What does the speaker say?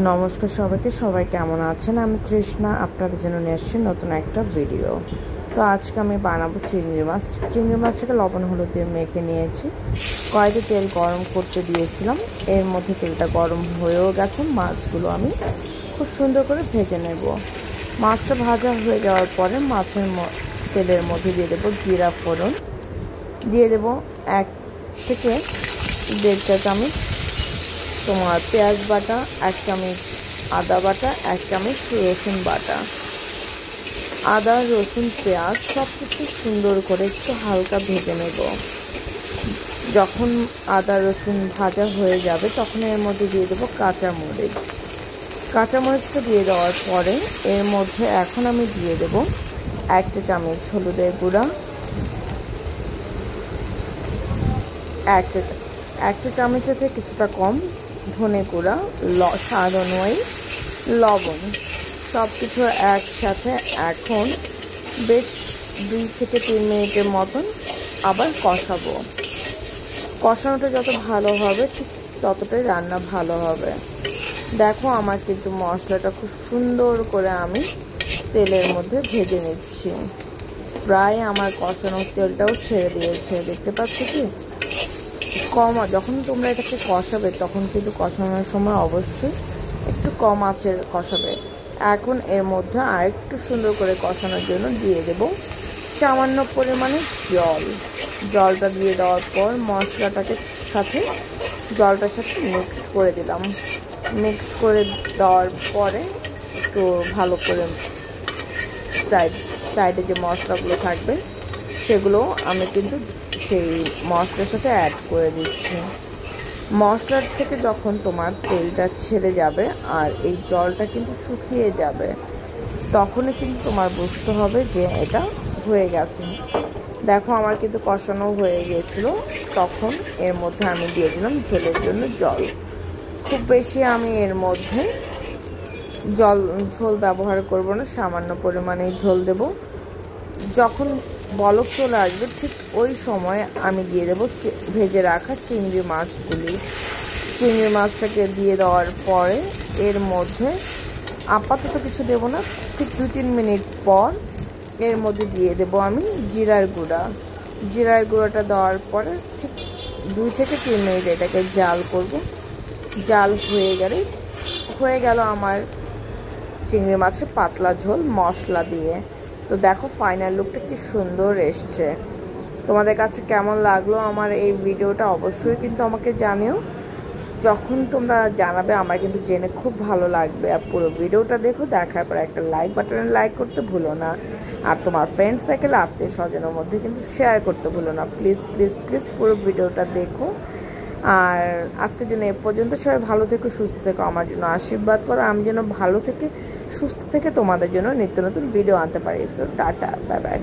নমস্কার সবাইকে, সবাই কেমন আছেন? আমি তৃষ্ণা, আপনাদের জন্য নিয়ে আসছি নতুন একটা ভিডিও। তো আজকে আমি বানাবো চিংড়ি মাছ। চিংড়ি মাছটাকে লবণ হলুদ দিয়ে মেখে নিয়েছি, কড়াইতে তেল গরম করতে দিয়েছিলাম। এর মধ্যে তেলটা গরম হয়েও গেছে, মাছগুলো আমি খুব সুন্দর করে ভেজে নেব। মাছটা ভাজা হয়ে যাওয়ার পরে মাছের তেলের মধ্যে দিয়ে দেবো জিরা ফোড়ন, দিয়ে দেবো 1 থেকে 1.5 চা চামচ তোমার পেঁয়াজ বাটা, 1 চামচ আদা বাটা, 1 চামচ রসুন বাটা। আদা, রসুন, পেঁয়াজ সব কিছু সুন্দর করে একটু হালকা ভেজে নেব। যখন আদা রসুন ভাজা হয়ে যাবে তখন এর মধ্যে দিয়ে দেবো কাঁচামরিচ। কাঁচামরিচটা দিয়ে দেওয়ার পরে এর মধ্যে এখন আমি দিয়ে দেবো 1 চা চামচ হলুদের গুঁড়া, 1 চা চামচের থেকে কিছুটা কম ধনে গুঁড়া, স্বাদ অনুযায়ী লবণ, সব কিছু একসাথে এখন বেশ 2 থেকে 3 মিনিটের মতন আবার কষাবো। কষানোটা যত ভালো হবে ঠিক ততটাই রান্না ভালো হবে। দেখো আমার কিন্তু মশলাটা খুব সুন্দর করে আমি তেলের মধ্যে ভেজে নিচ্ছি। প্রায় আমার কষানোর তেলটাও ছেড়ে দিয়েছে, দেখতে পাচ্ছ কি? যখন তোমরা এটাকে কষাবে তখন কিন্তু কষানোর সময় অবশ্যই একটু কম আঁচে কষাবে। এখন এর মধ্যে আরেকটু সুন্দর করে কষানোর জন্য দিয়ে দেব সামান্য পরিমাণে জল। জলটা দিয়ে দেওয়ার পর মশলাটাকে জলটার সাথে মিক্সড করে দিলাম। মিক্সড করে দেওয়ার পরে একটু ভালো করে সাইডে যে মশলাগুলো থাকবে সেগুলো আমি কিন্তু সেই মশলার সাথে অ্যাড করে দিচ্ছি। মশলার থেকে যখন তোমার তেলটা ছেড়ে যাবে আর এই জলটা কিন্তু শুকিয়ে যাবে, তখনই কিন্তু তোমার বুঝতে হবে যে এটা হয়ে গেছে। দেখো আমার কিন্তু কষানো হয়ে গিয়েছিল, তখন এর মধ্যে আমি দিয়ে দিলাম ঝোলের জন্য জল। খুব বেশি আমি এর মধ্যে ঝোল ব্যবহার করব না, সামান্য পরিমাণে ঝোল দেব। যখন বলক চলে আসবে ঠিক ওই সময় আমি দিয়ে দেবো ভেজে রাখা চিংড়ি মাছগুলি। চিংড়ি মাছটাকে দিয়ে দেওয়ার পরে এর মধ্যে আপাতত কিছু দেবো না, ঠিক 2-3 মিনিট পর এর মধ্যে দিয়ে দেবো আমি জিরার গুঁড়া। জিরার গুঁড়োটা দেওয়ার পরে ঠিক 2 থেকে 3 মিনিট এটাকে জাল করব। জাল হয়ে গেল আমার চিংড়ি মাছের পাতলা ঝোল মশলা দিয়ে। তো দেখো ফাইনাল লুকটা কি সুন্দর এসছে। তোমাদের কাছে কেমন লাগলো আমার এই ভিডিওটা অবশ্যই কিন্তু আমাকে জানিও। যখন তোমরা জানাবে আমার কিন্তু জেনে খুব ভালো লাগবে। আর পুরো ভিডিওটা দেখো, দেখার পর একটা লাইক বাটনে লাইক করতে ভুলো না। আর তোমার ফ্রেন্ড সার্কেল আত্মীয় স্বজনের মধ্যে কিন্তু শেয়ার করতে ভুলো না। প্লিজ প্লিজ প্লিজ পুরো ভিডিওটা দেখো। আর আজকের জন্য এ পর্যন্ত। সবাই ভালো থেকো, সুস্থ থেকো, আমার জন্য আশীর্বাদ করো আমি যেন ভালো থেকে সুস্থ থেকে তোমাদের জন্য নিত্য নতুন ভিডিও আনতে পারি। So tata, bye bye.